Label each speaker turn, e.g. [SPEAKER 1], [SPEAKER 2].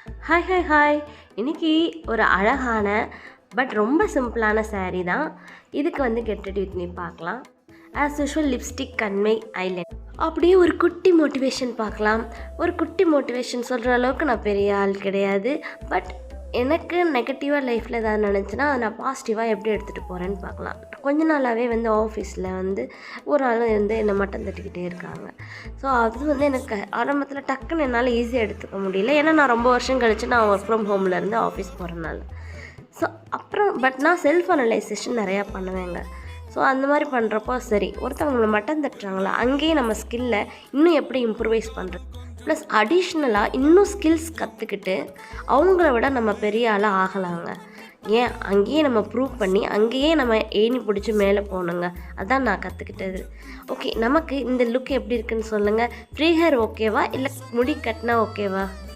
[SPEAKER 1] Hi hi hi! இன்னைக்கு ஒரு அழகான பட் ரொம்ப சிம்பிளான saree தான். இதுக்கு கெட் ரெடி வித் மீ பார்க்கலாம். ஆஸ் யூஷுவல் லிப்ஸ்டிக், கண்மை, ஐலைனர், அப்படியே ஒரு குட்டி மோட்டிவேஷன் பார்க்கலாம். ஒரு குட்டி மோட்டிவேஷன் சொல்கிற அளவுக்கு நான் பெரிய ஆள் கிடையாது. பட் எனக்கு நெகட்டிவாக லைஃப்பில் ஏதாவது நினச்சின்னா அதை நான் பாசிட்டிவாக எப்படி எடுத்துகிட்டு போகிறேன்னு பார்க்கலாம். கொஞ்ச நாளாகவே ஆஃபீஸில் ஒரு ஆள் என்னை மட்டம் தட்டிக்கிட்டே இருக்காங்க. ஸோ அது எனக்கு ஆரம்பத்தில் டக்குன்னு என்னால் ஈஸியாக எடுத்துக்க முடியல. ஏன்னா நான் ரொம்ப வருஷம் கழித்து நான் ஒர்க் ஃப்ரம் ஹோம்லேருந்து ஆஃபீஸ் போகிறனால. ஸோ அப்புறம் நான் செல்ஃப் அனலைசேஷன் நிறையா பண்ணுவேங்க. ஸோ அந்த மாதிரி பண்ணுறப்போ சரி, ஒருத்தவங்க நம்மளை மட்டம் தட்டுறாங்களா, அங்கேயே நம்ம ஸ்கில்லை இன்னும் எப்படி இம்ப்ரூவைஸ் பண்ணுறது, ப்ளஸ் அடிஷ்னலாக இன்னும் ஸ்கில்ஸ் கற்றுக்கிட்டு அவங்கள விட நம்ம பெரிய ஆளாக ஆகலாங்க. ஏன் அங்கேயே நம்ம ப்ரூவ் பண்ணி அங்கேயே நம்ம ஏணி பிடிச்சி மேலே போகணுங்க. அதான் நான் கற்றுக்கிட்டது. ஓகே, நமக்கு இந்த லுக் எப்படி இருக்குன்னு சொல்லுங்கள். ஃப்ரீ ஹேர் ஓகேவா இல்லை முடி கட்டினா ஓகேவா?